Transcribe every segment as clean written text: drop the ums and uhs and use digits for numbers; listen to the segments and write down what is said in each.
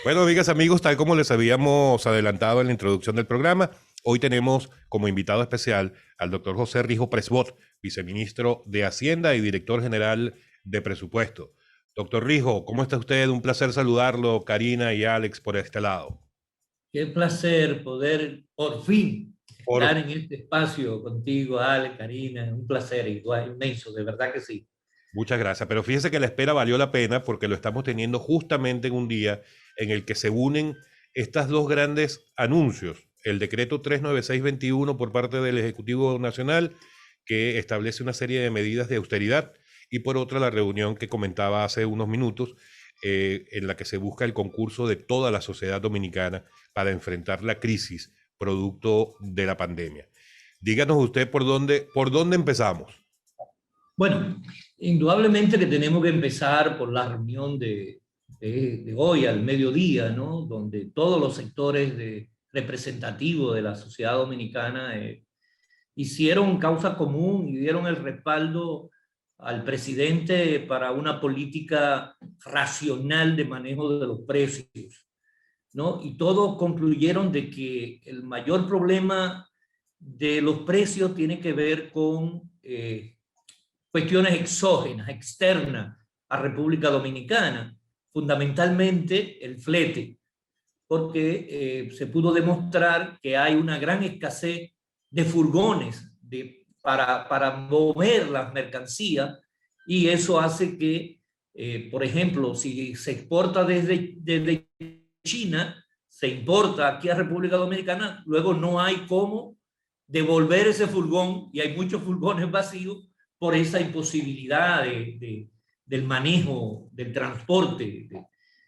Bueno, amigas, amigos, tal como les habíamos adelantado en la introducción del programa, hoy tenemos como invitado especial al doctor José Rijo Presbot, viceministro de Hacienda y director general de Presupuesto. Doctor Rijo, ¿cómo está usted? Un placer saludarlo, Karina y Alex por este lado. Qué placer poder por fin Por, estar en este espacio contigo, Ale, Karina. Un placer igual, inmenso, de verdad que sí. Muchas gracias, pero fíjese que la espera valió la pena porque lo estamos teniendo justamente en un día en el que se unen estas dos grandes anuncios. El decreto 39621 por parte del Ejecutivo Nacional, que establece una serie de medidas de austeridad, y por otra la reunión que comentaba hace unos minutos, en la que se busca el concurso de toda la sociedad dominicana para enfrentar la crisis producto de la pandemia. Díganos usted por dónde empezamos. Bueno, indudablemente que tenemos que empezar por la reunión de hoy al mediodía, ¿no? Donde todos los sectores representativos de la sociedad dominicana hicieron causa común y dieron el respaldo al presidente para una política racional de manejo de los precios, ¿no? Y todos concluyeron de que el mayor problema de los precios tiene que ver con cuestiones exógenas, externas a República Dominicana, fundamentalmente el flete, porque se pudo demostrar que hay una gran escasez de furgones para mover las mercancías, y eso hace que, por ejemplo, si se exporta desde China, se importa aquí a República Dominicana, luego no hay cómo devolver ese furgón, y hay muchos furgones vacíos por esa imposibilidad del manejo, del transporte.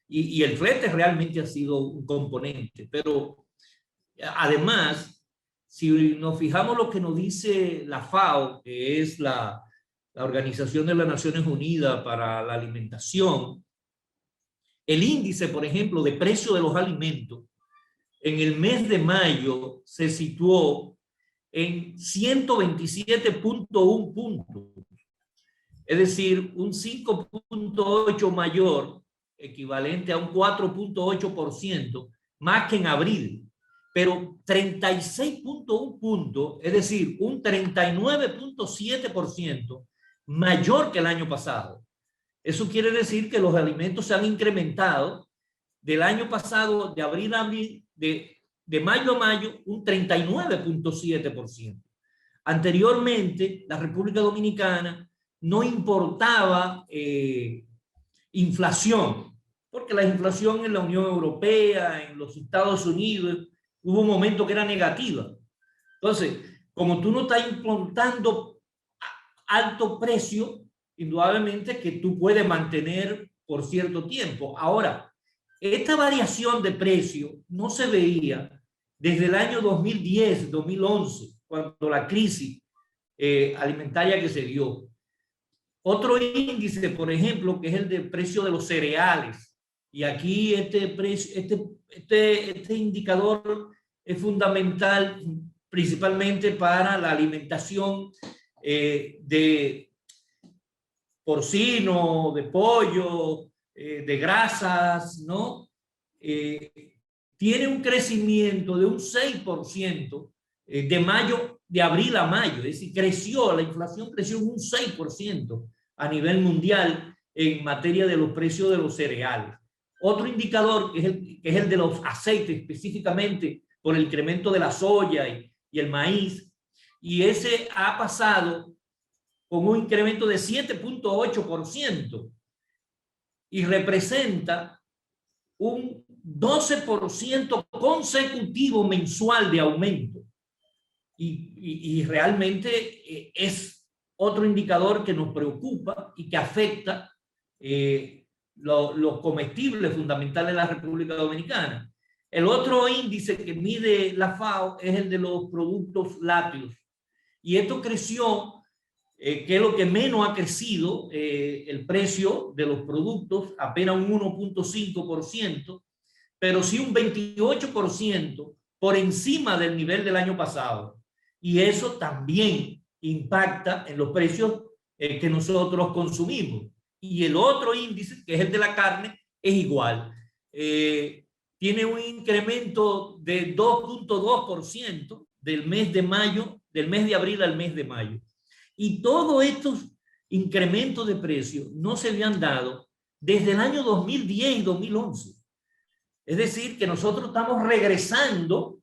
Y el flete realmente ha sido un componente. Pero además, si nos fijamos lo que nos dice la FAO, que es la Organización de las Naciones Unidas para la Alimentación, el índice, por ejemplo, de precio de los alimentos en el mes de mayo se situó en 127.1 puntos, es decir, un 5.8 mayor, equivalente a un 4.8%, más que en abril, pero 36.1 puntos, es decir, un 39.7% mayor que el año pasado. Eso quiere decir que los alimentos se han incrementado del año pasado, de abril a abril, de mayo a mayo, un 39.7%. Anteriormente, la República Dominicana no importaba inflación, porque la inflación en la Unión Europea, en los Estados Unidos, hubo un momento que era negativa. Entonces, como tú no estás importando alto precio, indudablemente que tú puedes mantener por cierto tiempo. Ahora, esta variación de precio no se veía desde el año 2010, 2011, cuando la crisis alimentaria que se dio. Otro índice, por ejemplo, que es el de precio de los cereales. Y aquí este indicador es fundamental principalmente para la alimentación de porcino, de pollo, de grasas, ¿no? Tiene un crecimiento de un 6% de abril a mayo, es decir, la inflación creció un 6% a nivel mundial en materia de los precios de los cereales. Otro indicador que es el de los aceites, específicamente por el incremento de la soya y el maíz, y ese ha pasado con un incremento de 7.8% y representa un 12% consecutivo mensual de aumento. Y realmente es otro indicador que nos preocupa y que afecta los comestibles fundamentales de la República Dominicana. El otro índice que mide la FAO es el de los productos lácteos. Y esto creció, que es lo que menos ha crecido, el precio de los productos, apenas un 1.5%, pero sí un 28% por encima del nivel del año pasado. Y eso también impacta en los precios que nosotros consumimos. Y el otro índice, que es el de la carne, es igual. tiene un incremento de 2.2% del mes de mayo, del mes de abril al mes de mayo. Y todos estos incrementos de precios no se habían dado desde el año 2010 y 2011. Es decir, que nosotros estamos regresando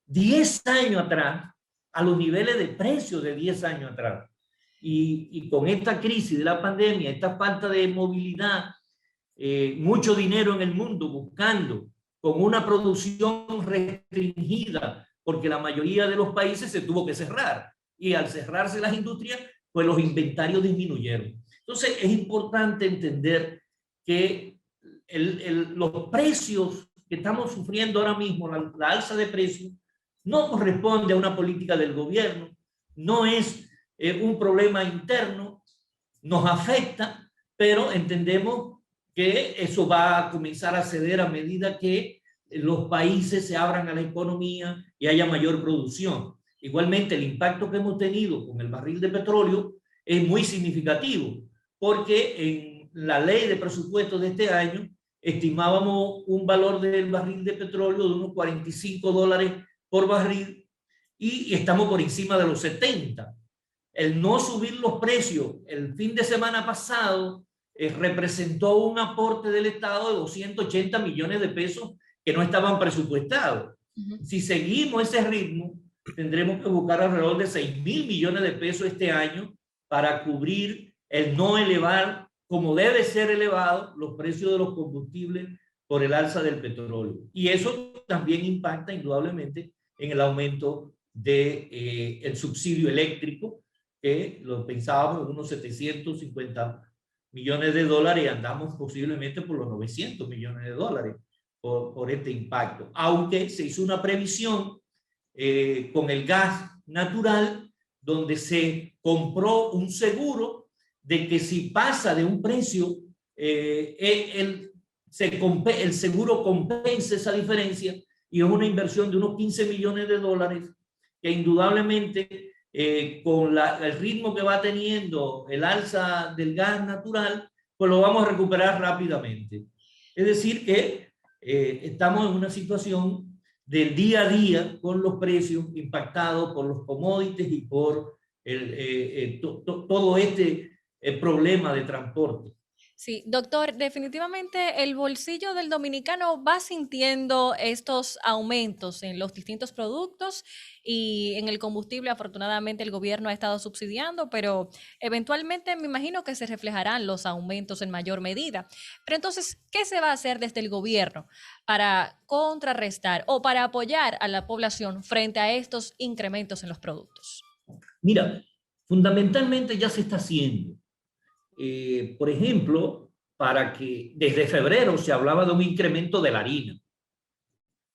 10 años atrás a los niveles de precios de 10 años atrás. Y con esta crisis de la pandemia, esta falta de movilidad, mucho dinero en el mundo buscando con una producción restringida, porque la mayoría de los países se tuvo que cerrar. Y al cerrarse las industrias, pues los inventarios disminuyeron. Entonces es importante entender que los precios que estamos sufriendo ahora mismo, la alza de precios, no corresponde a una política del gobierno, no es un problema interno, nos afecta, pero entendemos que eso va a comenzar a ceder a medida que los países se abran a la economía y haya mayor producción. Igualmente, el impacto que hemos tenido con el barril de petróleo es muy significativo, porque en la ley de presupuesto de este año estimábamos un valor del barril de petróleo de unos $45 por barril y estamos por encima de los 70. El no subir los precios el fin de semana pasado representó un aporte del Estado de 280 millones de pesos que no estaban presupuestados. Si seguimos ese ritmo, tendremos que buscar alrededor de 6.000 millones de pesos este año para cubrir el no elevar, como debe ser elevado, los precios de los combustibles por el alza del petróleo. Y eso también impacta indudablemente en el aumento del subsidio eléctrico, que lo pensábamos en unos 750 millones de dólares y andamos posiblemente por los 900 millones de dólares por este impacto. Aunque se hizo una previsión con el gas natural, donde se compró un seguro de que si pasa de un precio, el seguro compensa esa diferencia, y es una inversión de unos 15 millones de dólares que indudablemente con el ritmo que va teniendo el alza del gas natural, pues lo vamos a recuperar rápidamente. Es decir que estamos en una situación del día a día con los precios impactados por los commodities y por todo este problema de transporte. Sí, doctor, definitivamente el bolsillo del dominicano va sintiendo estos aumentos en los distintos productos y en el combustible. Afortunadamente el gobierno ha estado subsidiando, pero eventualmente me imagino que se reflejarán los aumentos en mayor medida. Pero entonces, ¿qué se va a hacer desde el gobierno para contrarrestar o para apoyar a la población frente a estos incrementos en los productos? Mira, fundamentalmente ya se está haciendo. Por ejemplo, para que desde febrero se hablaba de un incremento de la harina,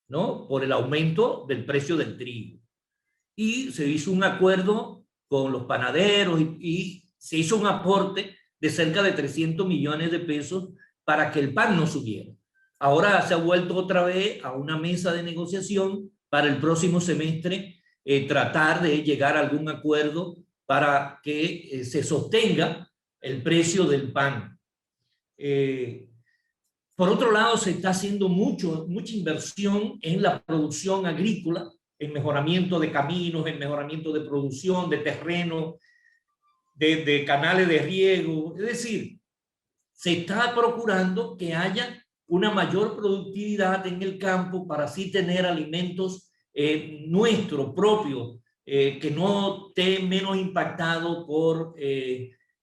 ¿no? Por el aumento del precio del trigo. Y se hizo un acuerdo con los panaderos y se hizo un aporte de cerca de 300 millones de pesos para que el pan no subiera. Ahora se ha vuelto otra vez a una mesa de negociación para el próximo semestre tratar de llegar a algún acuerdo para que se sostenga el precio del pan. Por otro lado, se está haciendo mucha inversión en la producción agrícola, en mejoramiento de caminos, en mejoramiento de producción, de terreno, de canales de riego. Es decir, se está procurando que haya una mayor productividad en el campo para así tener alimentos nuestros, propios, que no estén menos impactados por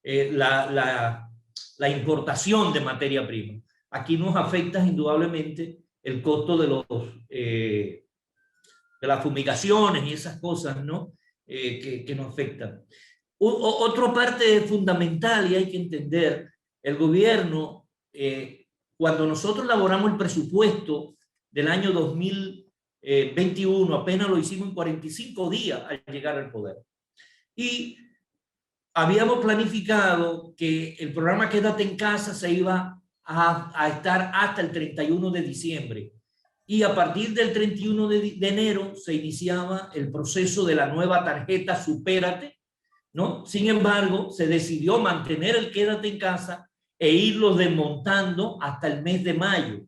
la importación de materia prima. Aquí nos afecta indudablemente el costo de las fumigaciones y esas cosas, ¿no? Que nos afectan. Otra parte fundamental, y hay que entender, el gobierno, cuando nosotros elaboramos el presupuesto del año 2021, apenas lo hicimos en 45 días al llegar al poder. Y habíamos planificado que el programa Quédate en Casa se iba a estar hasta el 31 de diciembre. Y a partir del 31 de enero se iniciaba el proceso de la nueva tarjeta Supérate, ¿no? Sin embargo, se decidió mantener el Quédate en Casa e irlo desmontando hasta el mes de mayo.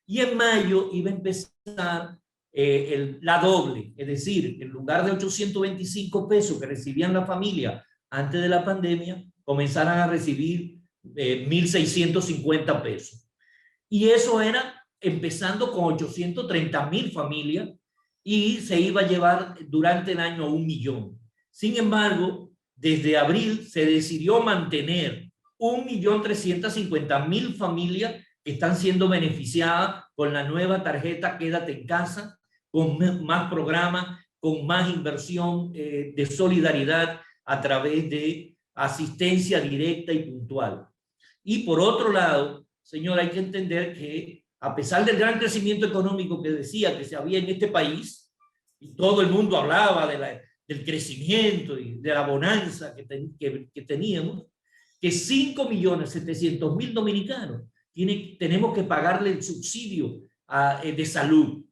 Y en mayo iba a empezar la doble, es decir, en lugar de 825 pesos que recibían la familia antes de la pandemia, comenzaran a recibir 1.650 pesos. Y eso era empezando con 830.000 familias y se iba a llevar durante el año a 1 millón. Sin embargo, desde abril se decidió mantener 1.350.000 familias que están siendo beneficiadas con la nueva tarjeta Quédate en Casa, con más programas, con más inversión de solidaridad a través de asistencia directa y puntual. Y por otro lado, señor, hay que entender que a pesar del gran crecimiento económico que decía que se había en este país, y todo el mundo hablaba del crecimiento y de la bonanza que teníamos, que 5.700.000 dominicanos tenemos que pagarle el subsidio de salud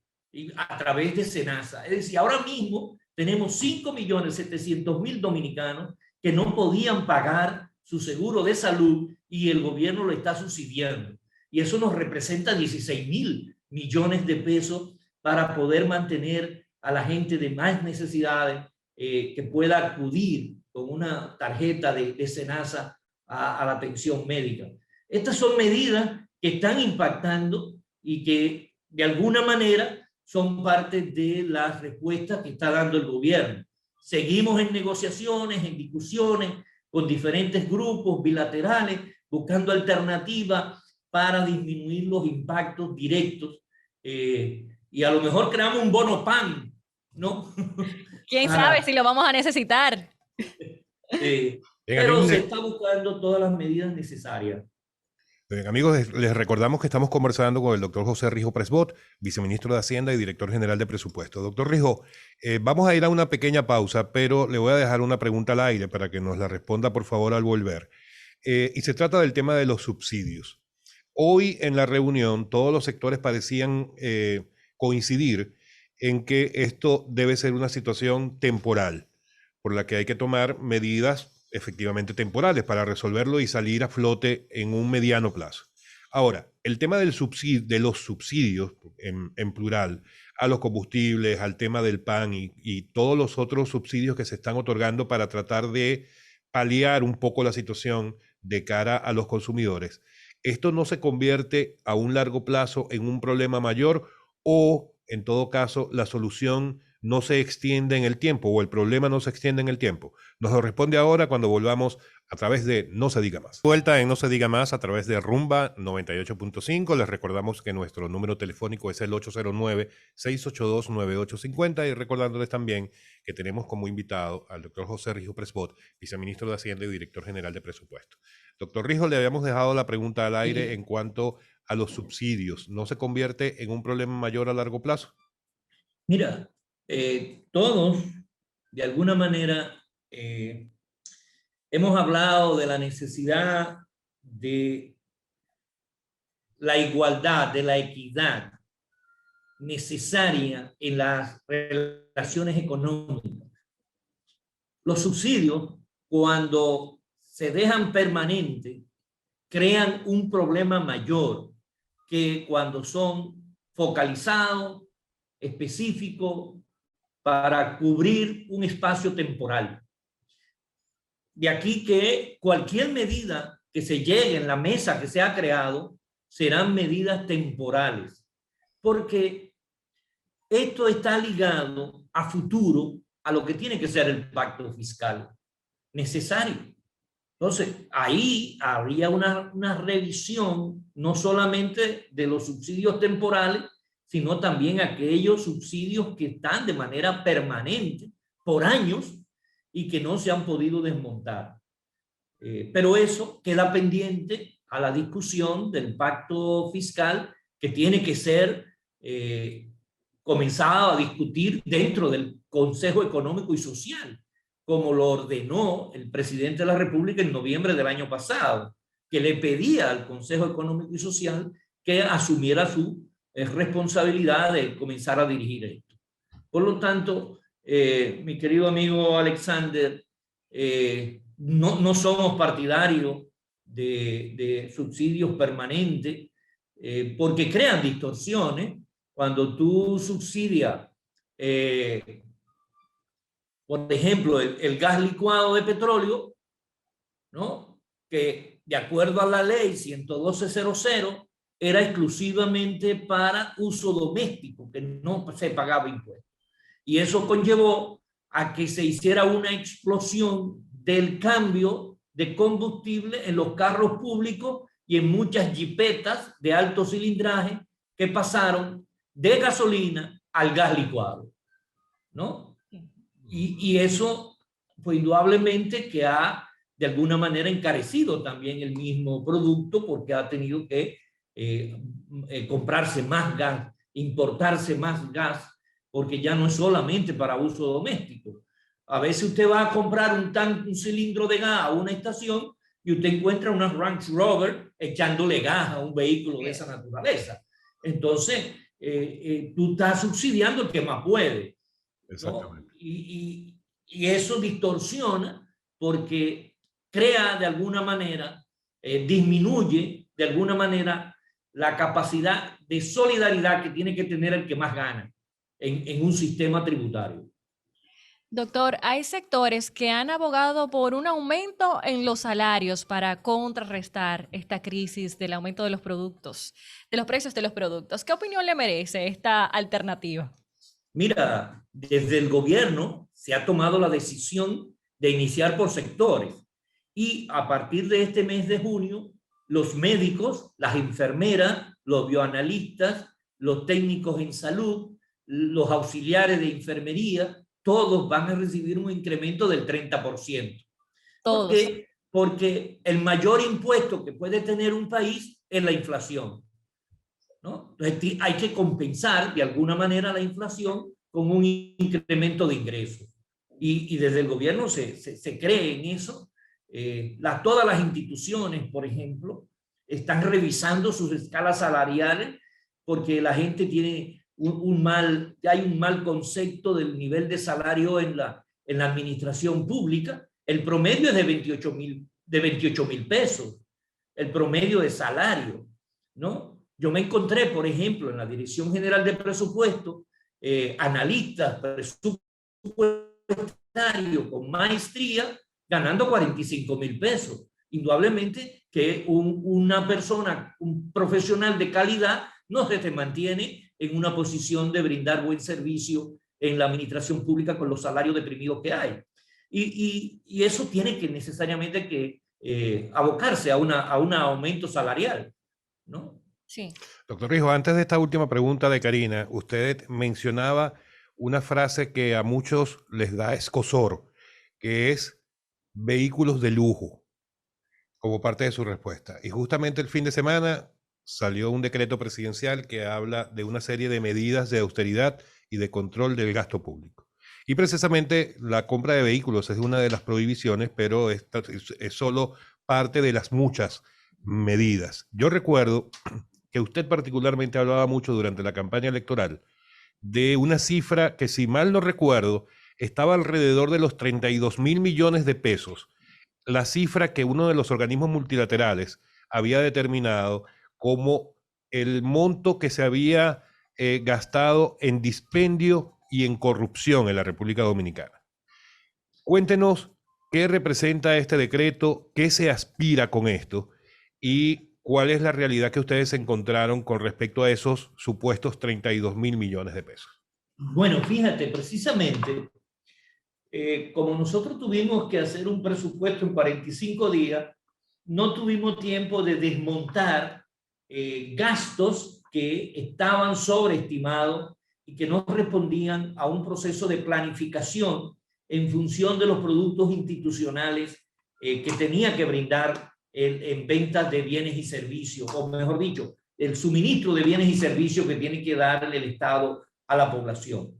a través de SENASA. Es decir, ahora mismo tenemos 5.700.000 dominicanos que no podían pagar su seguro de salud y el gobierno lo está subsidiando. Y eso nos representa 16.000 millones de pesos para poder mantener a la gente de más necesidades que pueda acudir con una tarjeta de SENASA a la atención médica. Estas son medidas que están impactando y que de alguna manera son parte de las respuestas que está dando el gobierno. Seguimos en negociaciones, en discusiones con diferentes grupos bilaterales, buscando alternativas para disminuir los impactos directos. Y a lo mejor creamos un bono PAN, ¿no? ¿Quién sabe si lo vamos a necesitar? Pero se está buscando todas las medidas necesarias. Bien, amigos, les recordamos que estamos conversando con el doctor José Rijo Presbot, viceministro de Hacienda y director general de Presupuesto. Doctor Rijo, vamos a ir a una pequeña pausa, pero le voy a dejar una pregunta al aire para que nos la responda, por favor, al volver. Y se trata del tema de los subsidios. Hoy en la reunión todos los sectores parecían coincidir en que esto debe ser una situación temporal, por la que hay que tomar medidas efectivamente temporales para resolverlo y salir a flote en un mediano plazo. Ahora, el tema de los subsidios, en plural, a los combustibles, al tema del pan y todos los otros subsidios que se están otorgando para tratar de paliar un poco la situación de cara a los consumidores, ¿esto no se convierte a un largo plazo en un problema mayor o, en todo caso, la solución no se extiende en el tiempo o el problema no se extiende en el tiempo? Nos lo responde ahora cuando volvamos a través de No Se Diga Más. Vuelta en No Se Diga Más a través de Rumba 98.5. Les recordamos que nuestro número telefónico es el 809-682-9850 y recordándoles también que tenemos como invitado al doctor José Rijo Presbot, viceministro de Hacienda y director general de Presupuesto. Doctor Rijo, le habíamos dejado la pregunta al aire en cuanto a los subsidios. ¿No se convierte en un problema mayor a largo plazo? Mira, todos, de alguna manera, hemos hablado de la necesidad de la igualdad, de la equidad necesaria en las relaciones económicas. Los subsidios, cuando se dejan permanentes, crean un problema mayor que cuando son focalizados, específicos, para cubrir un espacio temporal. De aquí que cualquier medida que se llegue en la mesa que se ha creado serán medidas temporales, porque esto está ligado a futuro a lo que tiene que ser el pacto fiscal necesario. Entonces, ahí habría una revisión no solamente de los subsidios temporales, sino también aquellos subsidios que están de manera permanente por años y que no se han podido desmontar. Pero eso queda pendiente a la discusión del pacto fiscal que tiene que ser comenzado a discutir dentro del Consejo Económico y Social, como lo ordenó el presidente de la República en noviembre del año pasado, que le pedía al Consejo Económico y Social que asumiera su responsabilidad de comenzar a dirigir esto. Por lo tanto, mi querido amigo Alexander, no somos partidarios de subsidios permanentes, porque crean distorsiones cuando tú subsidias, por ejemplo, el gas licuado de petróleo, ¿no? Que de acuerdo a la ley 112.00 era exclusivamente para uso doméstico, que no se pagaba impuestos. Y eso conllevó a que se hiciera una explosión del cambio de combustible en los carros públicos y en muchas jipetas de alto cilindraje que pasaron de gasolina al gas licuado, ¿no? Y eso, pues indudablemente que ha de alguna manera encarecido también el mismo producto porque ha tenido que comprarse más gas, importarse más gas, porque ya no es solamente para uso doméstico. A veces usted va a comprar un cilindro de gas a una estación y usted encuentra una Range Rover echándole gas a un vehículo de esa naturaleza. Entonces, tú estás subsidiando el que más puede, ¿no? Exactamente. Y eso distorsiona porque crea de alguna manera, disminuye de alguna manera la capacidad de solidaridad que tiene que tener el que más gana en un sistema tributario. Doctor, hay sectores que han abogado por un aumento en los salarios para contrarrestar esta crisis del aumento de los productos, de los precios de los productos. ¿Qué opinión le merece esta alternativa? Mira, desde el gobierno se ha tomado la decisión de iniciar por sectores y a partir de este mes de junio, los médicos, las enfermeras, los bioanalistas, los técnicos en salud, los auxiliares de enfermería, todos van a recibir un incremento del 30%. Todos. ¿Por qué? Porque el mayor impuesto que puede tener un país es la inflación, ¿no? Entonces hay que compensar de alguna manera la inflación con un incremento de ingresos. Y desde el gobierno se cree en eso. Todas las instituciones, por ejemplo, están revisando sus escalas salariales porque la gente tiene hay un mal concepto del nivel de salario en la administración pública. El promedio es de 28,000 pesos, el promedio de salario, ¿no? Yo me encontré, por ejemplo, en la Dirección General de Presupuesto, analistas presupuestarios con maestría ganando 45,000 pesos. Indudablemente que una persona, un profesional de calidad, no se mantiene en una posición de brindar buen servicio en la administración pública con los salarios deprimidos que hay. Y eso tiene que necesariamente que abocarse a un aumento salarial, ¿no? Sí. Doctor Rijo, antes de esta última pregunta de Karina, usted mencionaba una frase que a muchos les da escozor, que es vehículos de lujo, como parte de su respuesta. Y justamente el fin de semana salió un decreto presidencial que habla de una serie de medidas de austeridad y de control del gasto público. Y precisamente la compra de vehículos es una de las prohibiciones, pero esta es solo parte de las muchas medidas. Yo recuerdo que usted particularmente hablaba mucho durante la campaña electoral de una cifra que, si mal no recuerdo, estaba alrededor de los 32,000 millones de pesos, la cifra que uno de los organismos multilaterales había determinado como el monto que se había gastado en dispendio y en corrupción en la República Dominicana. Cuéntenos qué representa este decreto, qué se aspira con esto y cuál es la realidad que ustedes encontraron con respecto a esos supuestos 32,000 millones de pesos. Bueno, fíjate, precisamente, como nosotros tuvimos que hacer un presupuesto en 45 días, no tuvimos tiempo de desmontar gastos que estaban sobreestimados y que no respondían a un proceso de planificación en función de los productos institucionales que tenía que brindar en ventas de bienes y servicios, o mejor dicho, el suministro de bienes y servicios que tiene que dar el Estado a la población.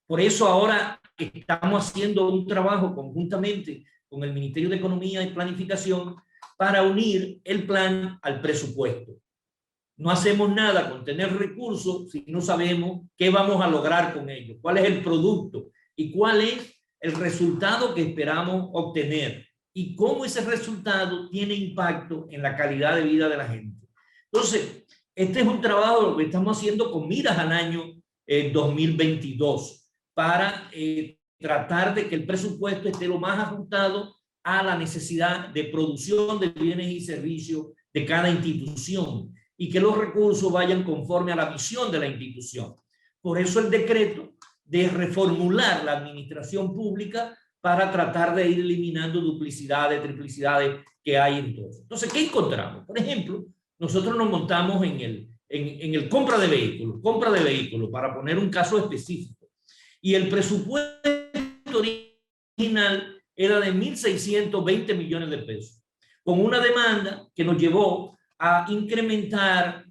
Por eso ahora estamos haciendo un trabajo conjuntamente con el Ministerio de Economía y Planificación para unir el plan al presupuesto. No hacemos nada con tener recursos si no sabemos qué vamos a lograr con ellos, cuál es el producto y cuál es el resultado que esperamos obtener y cómo ese resultado tiene impacto en la calidad de vida de la gente. Entonces, Este es un trabajo que estamos haciendo con miras al año 2022 para tratar de que el presupuesto esté lo más ajustado a la necesidad de producción de bienes y servicios de cada institución y que los recursos vayan conforme a la visión de la institución. Por eso el decreto de reformular la administración pública para tratar de ir eliminando duplicidades, triplicidades que hay en todo. Entonces, ¿qué encontramos? Por ejemplo, nosotros nos montamos en el compra de vehículos, para poner un caso específico. Y el presupuesto original era de 1.620 millones de pesos, con una demanda que nos llevó a incrementar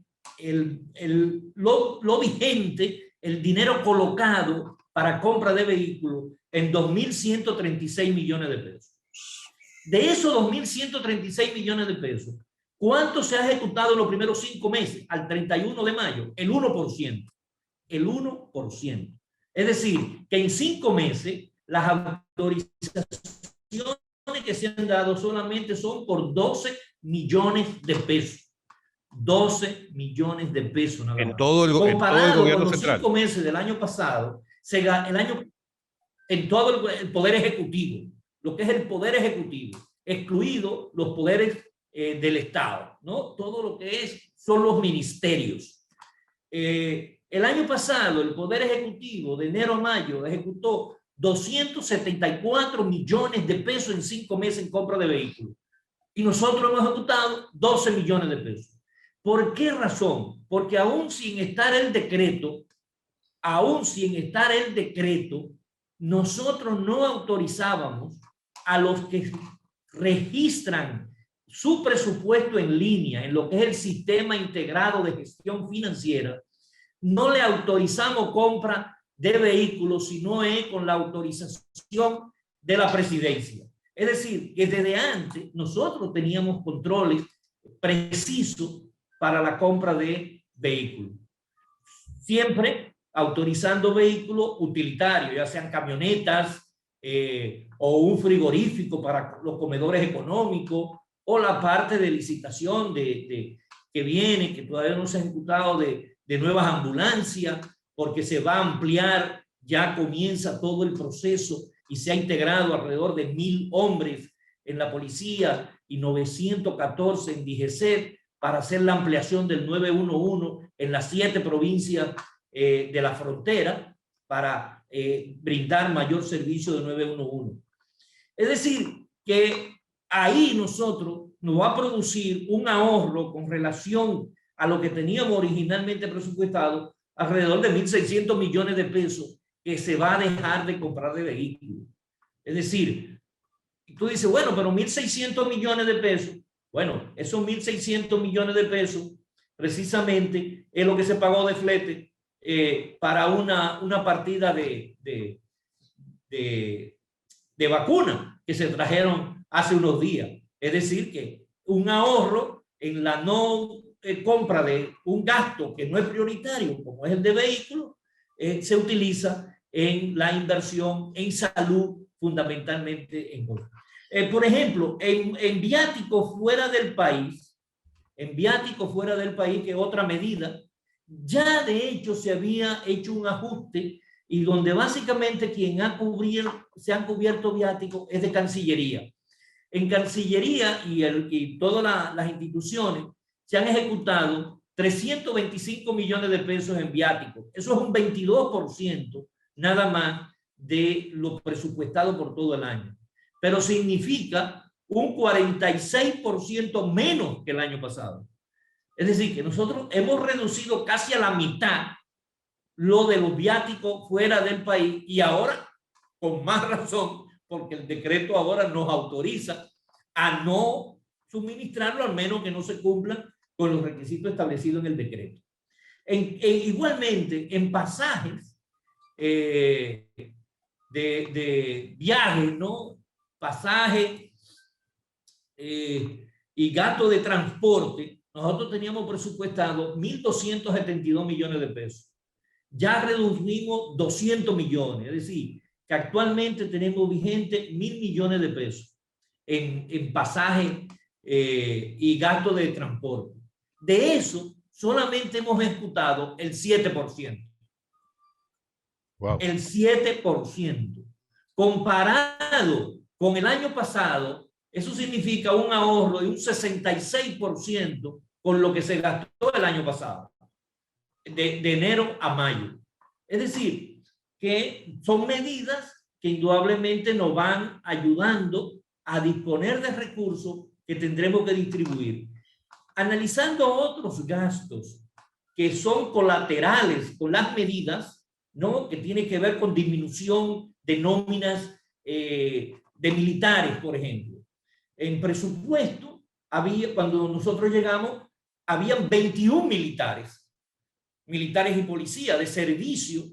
lo vigente, el dinero colocado para compra de vehículos en 2.136 millones de pesos. De esos 2.136 millones de pesos, ¿cuánto se ha ejecutado en los primeros 5 meses? Al 31 de mayo, el 1%. El 1%. Es decir, que en 5 meses las autorizaciones que se han dado solamente son por 12 millones de pesos. 12 millones de pesos. Nada más. En todo el gobierno con los central. 5 meses del año pasado, en todo el Poder Ejecutivo, lo que es el Poder Ejecutivo, excluido los poderes del Estado, ¿no? Todo lo que son los ministerios. El año pasado, el Poder Ejecutivo, de enero a mayo, ejecutó 274 millones de pesos en 5 meses en compra de vehículos. Y nosotros hemos ejecutado 12 millones de pesos. ¿Por qué razón? Porque aún sin estar el decreto, nosotros no autorizábamos a los que registran su presupuesto en línea, en lo que es el sistema integrado de gestión financiera, no le autorizamos compra de vehículos, sino con la autorización de la presidencia. Es decir, que desde antes nosotros teníamos controles precisos para la compra de vehículos. Siempre autorizando vehículos utilitarios, ya sean camionetas o un frigorífico para los comedores económicos, o la parte de licitación que viene, que todavía no se ha ejecutado, de nuevas ambulancias, porque se va a ampliar, ya comienza todo el proceso y se ha integrado alrededor de 1.000 hombres en la policía y 914 en DGCET para hacer la ampliación del 911 en las 7 provincias de la frontera para brindar mayor servicio de 911. Es decir, que ahí nosotros nos va a producir un ahorro con relación a lo que teníamos originalmente presupuestado, alrededor de 1.600 millones de pesos que se va a dejar de comprar de vehículos. Es decir, tú dices, bueno, pero 1.600 millones de pesos, bueno, esos 1.600 millones de pesos precisamente es lo que se pagó de flete para una partida de vacuna que se trajeron hace unos días. Es decir, que un ahorro en la no compra de un gasto que no es prioritario, como es el de vehículos, se utiliza en la inversión en salud, fundamentalmente en golpe. Por ejemplo, en viáticos fuera del país, que es otra medida, ya de hecho se había hecho un ajuste y donde básicamente se han cubierto viáticos es de Cancillería. En Cancillería y todas las instituciones se han ejecutado 325 millones de pesos en viáticos. Eso es un 22% nada más de lo presupuestado por todo el año. Pero significa un 46% menos que el año pasado. Es decir, que nosotros hemos reducido casi a la mitad lo de los viáticos fuera del país y ahora, con más razón, porque el decreto ahora nos autoriza a no suministrarlo, al menos que no se cumplan con los requisitos establecidos en el decreto. Igualmente, en pasajes de viajes, ¿no? Pasajes y gastos de transporte, nosotros teníamos presupuestado 1.272 millones de pesos. Ya reducimos 200 millones, es decir, que actualmente tenemos vigente 1.000 millones de pesos en pasajes y gastos de transporte. De eso, solamente hemos ejecutado el 7%. Wow. El 7%. Comparado con el año pasado, eso significa un ahorro de un 66% con lo que se gastó el año pasado, de enero a mayo. Es decir, que son medidas que indudablemente nos van ayudando a disponer de recursos que tendremos que distribuir. Analizando otros gastos que son colaterales con las medidas, ¿no? Que tiene que ver con disminución de nóminas de militares, por ejemplo. En presupuesto, cuando nosotros llegamos, habían 21 militares y policías de servicio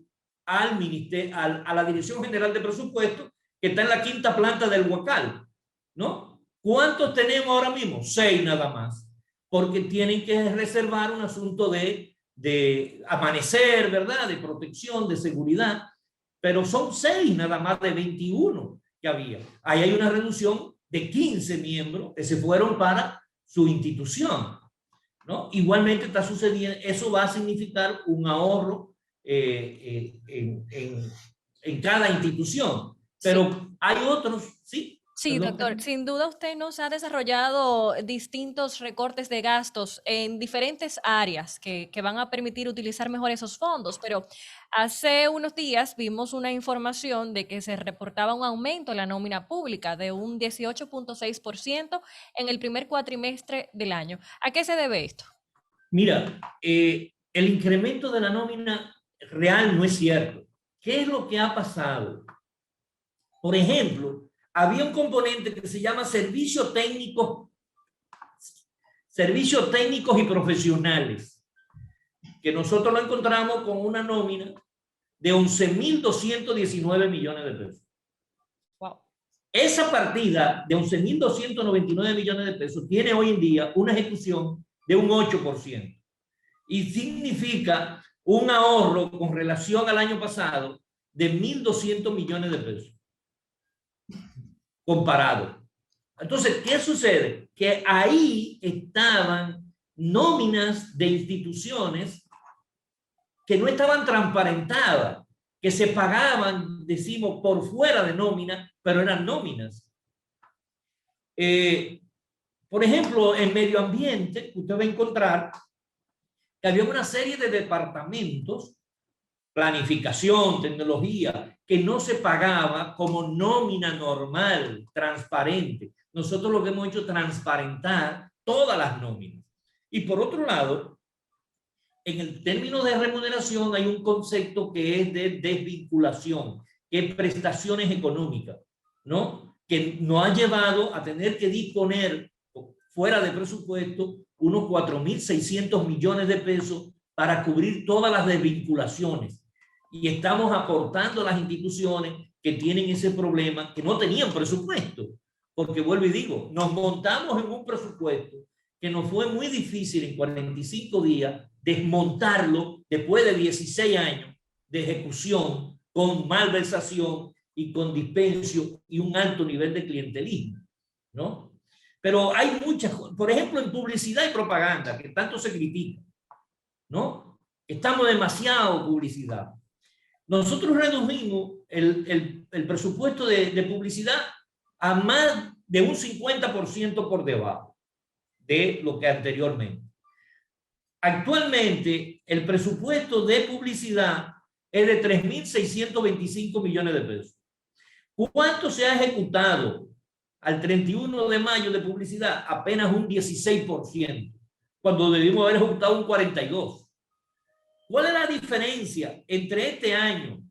a la Dirección General de Presupuesto, que está en la 5ª planta del Huacal, ¿no? ¿Cuántos tenemos ahora mismo? 6 nada más, porque tienen que reservar un asunto de amanecer, ¿verdad? De protección, de seguridad, pero son 6 nada más de 21 que había. Ahí hay una reducción de 15 miembros que se fueron para su institución, ¿no? Igualmente está sucediendo, eso va a significar un ahorro en cada institución, pero hay otros, ¿sí? Sí, doctor, sin duda usted nos ha desarrollado distintos recortes de gastos en diferentes áreas que van a permitir utilizar mejor esos fondos, pero hace unos días vimos una información de que se reportaba un aumento en la nómina pública de un 18.6% en el primer cuatrimestre del año. ¿A qué se debe esto? Mira, el incremento de la nómina real no es cierto. ¿Qué es lo que ha pasado? Por ejemplo, había un componente que se llama servicios técnicos y profesionales, que nosotros lo encontramos con una nómina de 11.219 millones de pesos. Wow. Esa partida de 11.299 millones de pesos tiene hoy en día una ejecución de un 8% y significa un ahorro con relación al año pasado de 1.200 millones de pesos. Comparado. Entonces, ¿qué sucede? Que ahí estaban nóminas de instituciones que no estaban transparentadas, que se pagaban, decimos, por fuera de nómina, pero eran nóminas. Por ejemplo, en medio ambiente, usted va a encontrar que había una serie de departamentos, planificación, tecnología, que no se pagaba como nómina normal, transparente. Nosotros lo que hemos hecho es transparentar todas las nóminas. Y por otro lado, en el término de remuneración hay un concepto que es de desvinculación, que es prestaciones económicas, ¿no? Que nos ha llevado a tener que disponer fuera de presupuesto unos 4.600 millones de pesos para cubrir todas las desvinculaciones. Y estamos aportando a las instituciones que tienen ese problema, que no tenían presupuesto. Porque vuelvo y digo, nos montamos en un presupuesto que nos fue muy difícil en 45 días desmontarlo después de 16 años de ejecución con malversación y con dispendio y un alto nivel de clientelismo, ¿no? Pero hay muchas, por ejemplo, en publicidad y propaganda, que tanto se critica, ¿no? Estamos demasiado publicidad. Nosotros redujimos el presupuesto de publicidad a más de un 50% por debajo de lo que anteriormente. Actualmente, el presupuesto de publicidad es de 3.625 millones de pesos. ¿Cuánto se ha ejecutado al 31 de mayo de publicidad? Apenas un 16%, cuando debimos haber ejecutado un 42%. ¿Cuál es la diferencia entre este año?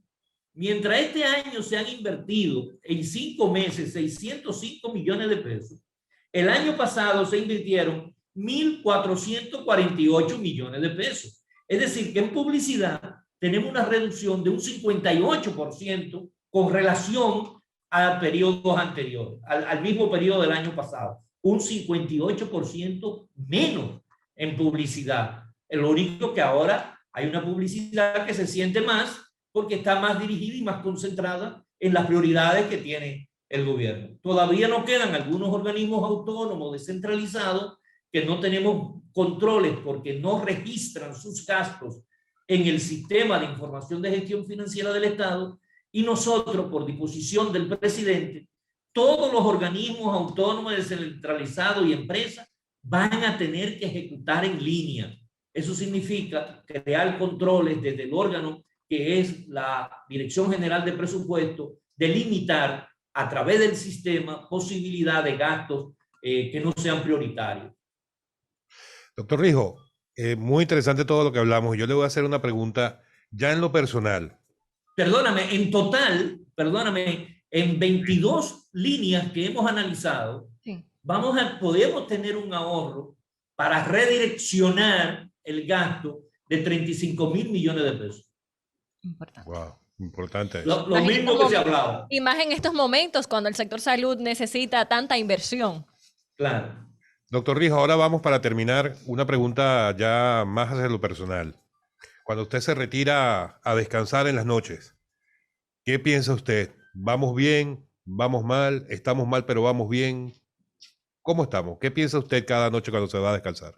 Mientras este año se han invertido en 5 meses 605 millones de pesos, el año pasado se invirtieron 1.448 millones de pesos. Es decir, que en publicidad tenemos una reducción de un 58% con relación a periodos anteriores, al mismo periodo del año pasado. Un 58% menos en publicidad. Lo único que ahora hay una publicidad que se siente más porque está más dirigida y más concentrada en las prioridades que tiene el gobierno. Todavía nos quedan algunos organismos autónomos descentralizados que no tenemos controles porque no registran sus gastos en el sistema de información de gestión financiera del Estado, y nosotros, por disposición del presidente, todos los organismos autónomos descentralizados y empresas van a tener que ejecutar en línea. Eso significa crear controles desde el órgano que es la Dirección General de Presupuesto, delimitar a través del sistema posibilidad de gastos que no sean prioritarios. Doctor Rijo, muy interesante todo lo que hablamos. Yo le voy a hacer una pregunta ya en lo personal. Perdóname, en total, en 22 líneas que hemos analizado, Sí. podemos tener un ahorro para redireccionar el gasto de 35.000 millones de pesos. Importante. Wow, importante. Lo Más en mismo estos que se hablaba. Y más en estos momentos cuando el sector salud necesita tanta inversión. Claro. Doctor Rijo, ahora vamos para terminar una pregunta ya más hacia lo personal. Cuando usted se retira a descansar en las noches, ¿qué piensa usted? ¿Vamos bien? ¿Vamos mal? ¿Estamos mal pero vamos bien? ¿Cómo estamos? ¿Qué piensa usted cada noche cuando se va a descansar?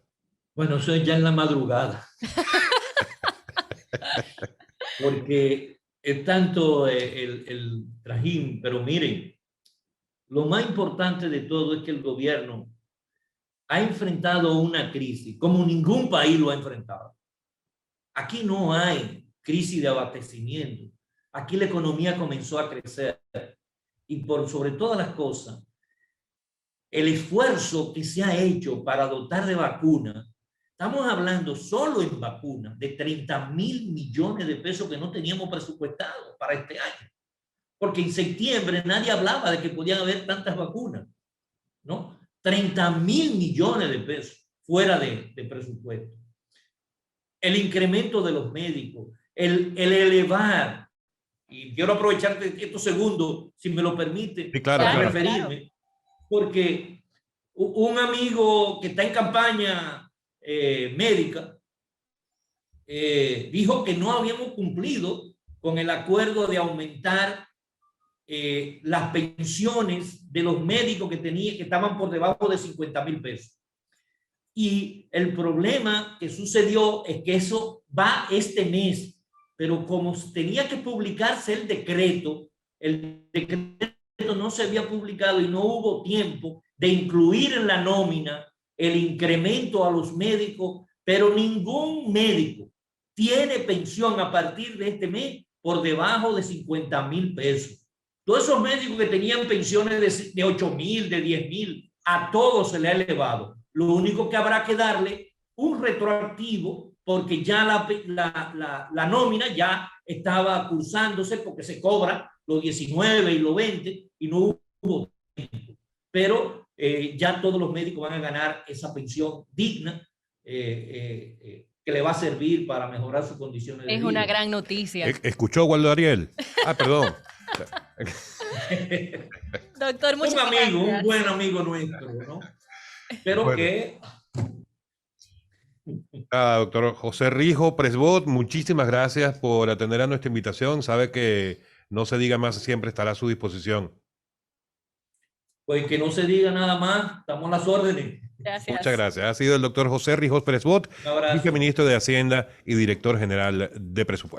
Bueno, eso es ya en la madrugada. Porque es tanto el trajín, pero miren, lo más importante de todo es que el gobierno ha enfrentado una crisis como ningún país lo ha enfrentado. Aquí no hay crisis de abastecimiento. Aquí la economía comenzó a crecer. Y por sobre todas las cosas, el esfuerzo que se ha hecho para dotar de vacunas, estamos hablando solo en vacunas de 30.000 millones de pesos que no teníamos presupuestado para este año. Porque en septiembre nadie hablaba de que podían haber tantas vacunas, ¿no? 30.000 millones de pesos fuera de presupuesto. El incremento de los médicos, el elevar, y quiero aprovechar estos segundos, si me lo permite, Sí, claro, para claro. referirme, porque un amigo que está en campaña médica dijo que no habíamos cumplido con el acuerdo de aumentar las pensiones de los médicos que estaban por debajo de 50.000 pesos. Y el problema que sucedió es que eso va este mes, pero como tenía que publicarse el decreto no se había publicado y no hubo tiempo de incluir en la nómina el incremento a los médicos, pero ningún médico tiene pensión a partir de este mes por debajo de 50.000 pesos. Todos esos médicos que tenían pensiones de 8.000, de 10.000, a todos se le ha elevado. Lo único que habrá que darle un retroactivo porque ya la nómina ya estaba cursándose porque se cobra los 19 y los 20 y no hubo tiempo. Pero ya todos los médicos van a ganar esa pensión digna que le va a servir para mejorar sus condiciones de vida. Es una gran noticia. ¿Escuchó, Waldo Ariel? Perdón. Doctor, muchas gracias. gracias. Un buen amigo nuestro, ¿no? Pero bueno. que... Doctor José Rijo Presbot, muchísimas gracias por atender a nuestra invitación. Sabe que No Se Diga Más siempre estará a su disposición. Pues que no se diga nada más, estamos a las órdenes. Gracias. Muchas gracias. Ha sido el doctor José Rijos Presbot, viceministro de Hacienda y director general de Presupuesto.